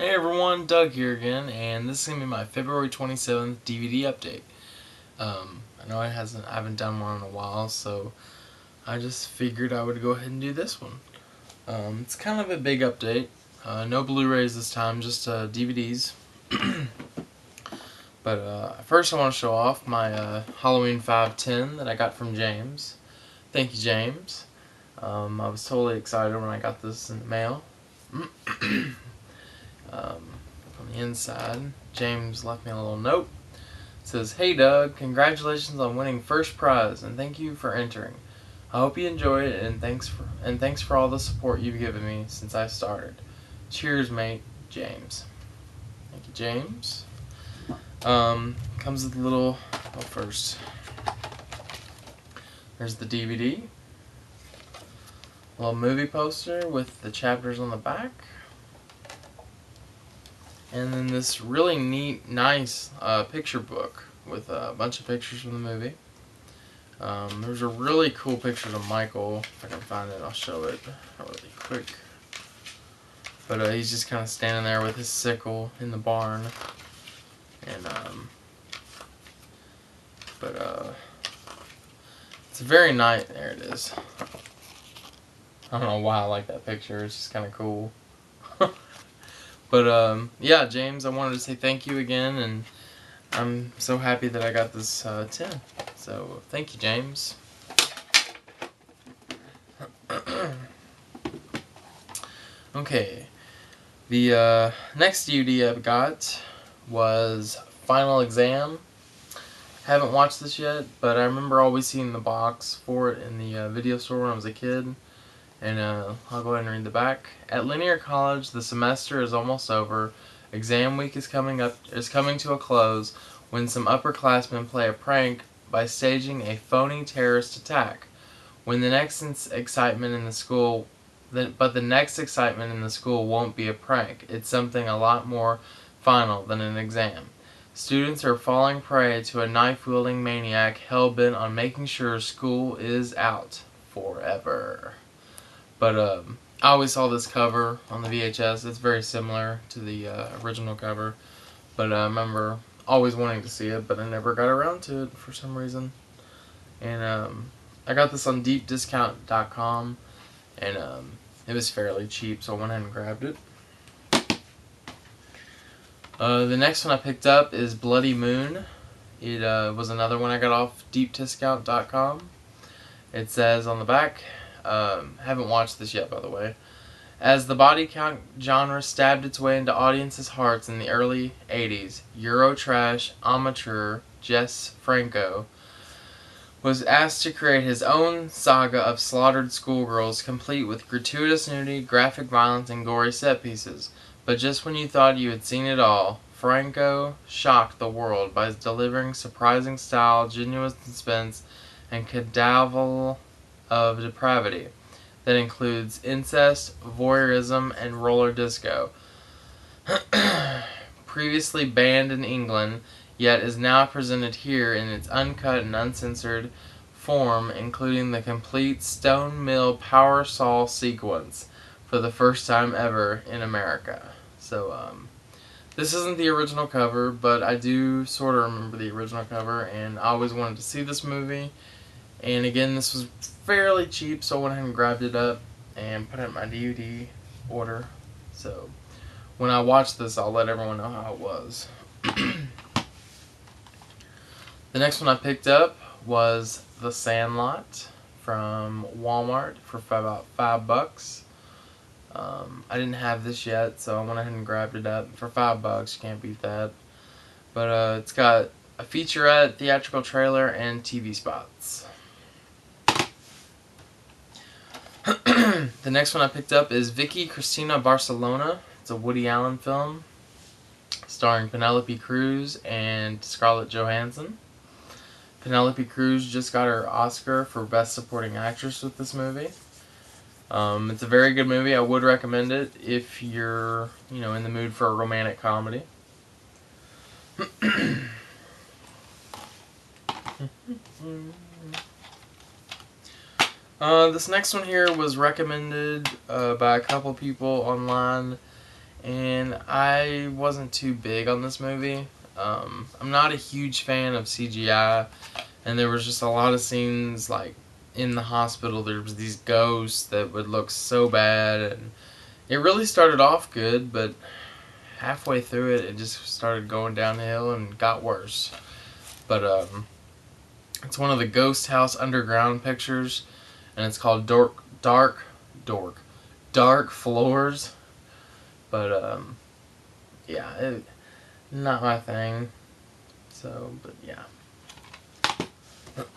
Hey everyone, Doug here again, and this is gonna be my February 27th DVD update. I know I haven't done one in a while, so I just figured I would go ahead and do this one. It's kind of a big update. No Blu-rays this time, just DVDs. But first I want to show off my Halloween 510 that I got from James. Thank you, James. I was totally excited when I got this in the mail. On the inside, James left me a little note. It says, "Hey Doug, congratulations on winning first prize, and thank you for entering. I hope you enjoyed it, and thanks for all the support you've given me since I started. Cheers, mate, James." Thank you, James. Comes with a little. Oh, first, there's the DVD. A little movie poster with the chapters on the back. And then this really neat, nice picture book with a bunch of pictures from the movie. There's a really cool picture of Michael. If I can find it, I'll show it really quick. But he's just kind of standing there with his sickle in the barn. And it's very nice. There it is. I don't know why I like that picture. It's just kind of cool. But yeah, James, I wanted to say thank you again, and I'm so happy that I got this 10. So thank you, James. Okay, the next DVD I got was Final Exam. Haven't watched this yet, but I remember always seeing the box for it in the video store when I was a kid. And I'll go ahead and read the back. At Linear College, the semester is almost over. Exam week is coming to a close when some upperclassmen play a prank by staging a phony terrorist attack. When the next excitement in the school, but the next excitement in the school won't be a prank. It's something a lot more final than an exam. Students are falling prey to a knife-wielding maniac hell-bent on making sure school is out forever. But I always saw this cover on the VHS. It's very similar to the original cover. But I remember always wanting to see it, but I never got around to it for some reason. And I got this on deepdiscount.com, and it was fairly cheap, so I went ahead and grabbed it. The next one I picked up is Bloody Moon. It was another one I got off deepdiscount.com. It says on the back, haven't watched this yet, by the way. As the body count genre stabbed its way into audiences' hearts in the early 80s, Eurotrash amateur Jess Franco was asked to create his own saga of slaughtered schoolgirls, complete with gratuitous nudity, graphic violence, and gory set pieces. But just when you thought you had seen it all, Franco shocked the world by delivering surprising style, genuine suspense, and cadaval of depravity that includes incest, voyeurism, and roller disco. Previously banned in England, yet is now presented here in its uncut and uncensored form, including the complete Stone Mill power saw sequence for the first time ever in America. So, this isn't the original cover, but I do sort of remember the original cover, and I always wanted to see this movie. And again, this was fairly cheap, so I went ahead and grabbed it up and put it in my DVD order. So when I watch this, I'll let everyone know how it was. The next one I picked up was The Sandlot from Walmart for about $5. I didn't have this yet, so I went ahead and grabbed it up for $5. You can't beat that. But it's got a featurette, theatrical trailer, and TV spots. The next one I picked up is Vicky, Cristina, Barcelona. It's a Woody Allen film starring Penelope Cruz and Scarlett Johansson. Penelope Cruz just got her Oscar for Best Supporting Actress with this movie. It's a very good movie. I would recommend it if you're, in the mood for a romantic comedy. This next one here was recommended by a couple people online, and I wasn't too big on this movie. I'm not a huge fan of CGI, and there was just a lot of scenes like in the hospital. There was these ghosts that would look so bad, and it really started off good, but halfway through it, it just started going downhill and got worse. But it's one of the Ghost House Underground pictures, and it's called Dark Floors. But yeah, not my thing. So, but yeah.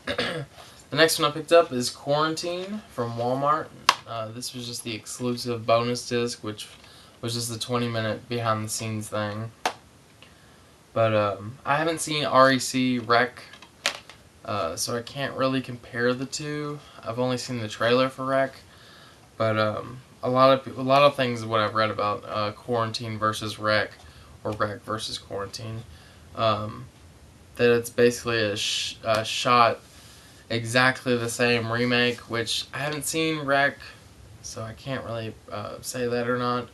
The next one I picked up is Quarantine from Walmart. This was just the exclusive bonus disc, which was just the 20-minute behind the scenes thing. But I haven't seen Rec, so I can't really compare the two. I've only seen the trailer for Rec, but a lot of things what I've read about Quarantine versus Rec, or Rec versus Quarantine, that it's basically a shot exactly the same remake, which I haven't seen Rec, so I can't really say that or not.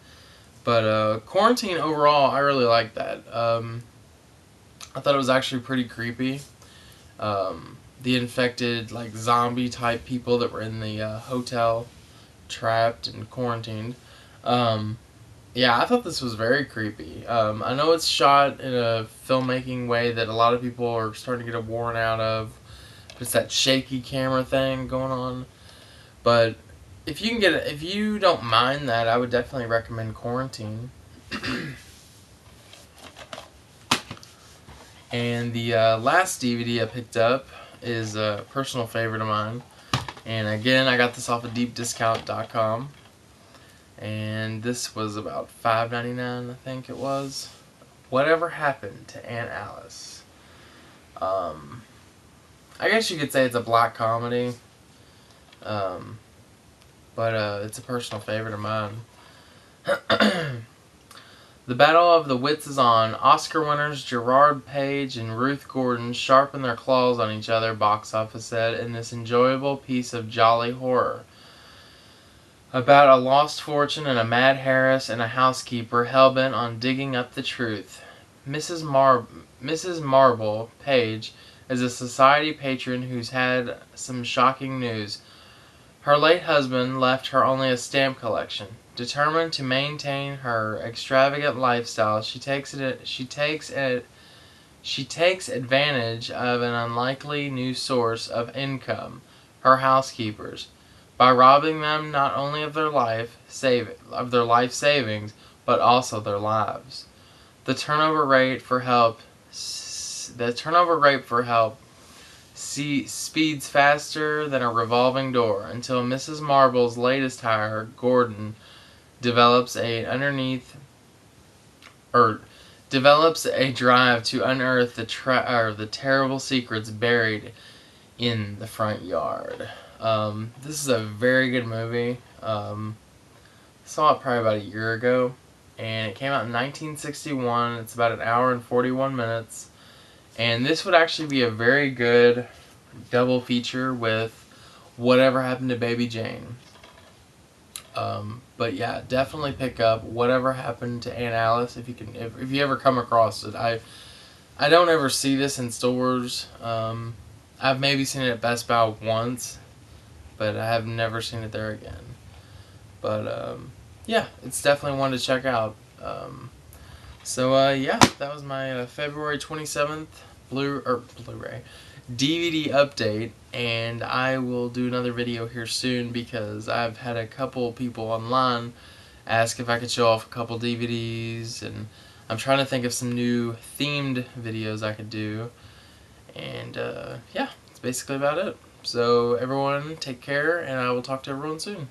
But Quarantine overall, I really liked that. I thought it was actually pretty creepy. The infected, like, zombie type people that were in the hotel, trapped and quarantined. Yeah, I thought this was very creepy. I know it's shot in a filmmaking way that a lot of people are starting to get worn out of. It's that shaky camera thing going on. But if you don't mind that, I would definitely recommend Quarantine. And the last DVD I picked up is a personal favorite of mine. And again, I got this off of deepdiscount.com. And this was about $5.99, I think it was. Whatever Happened to Aunt Alice? I guess you could say it's a black comedy. But it's a personal favorite of mine. The Battle of the Wits is on. Oscar winners Gerard Page and Ruth Gordon sharpen their claws on each other, box office said, in this enjoyable piece of jolly horror. About a lost fortune and a Mad Harris and a housekeeper hell-bent on digging up the truth. Mrs. Marble Page is a society patron who's had some shocking news. Her late husband left her only a stamp collection. Determined to maintain her extravagant lifestyle, she takes advantage of an unlikely new source of income, her housekeepers, by robbing them not only of their life savings, but also their lives. The turnover rate for help speeds faster than a revolving door until Mrs. Marble's latest hire, Gordon, develops a drive to unearth the terrible secrets buried in the front yard. This is a very good movie. Saw it probably about a year ago, and it came out in 1961. It's about an hour and 41 minutes, and this would actually be a very good double feature with Whatever Happened to Baby Jane. But yeah, definitely pick up Whatever Happened to Aunt Alice if you ever come across it. I don't ever see this in stores. I've maybe seen it at Best Buy once, but I have never seen it there again. But yeah, it's definitely one to check out. Yeah, that was my February 27th Blu-ray DVD update, and I will do another video here soon because I've had a couple people online ask if I could show off a couple DVDs, and I'm trying to think of some new themed videos I could do. And yeah, that's basically about it. So everyone, take care, and I will talk to everyone soon.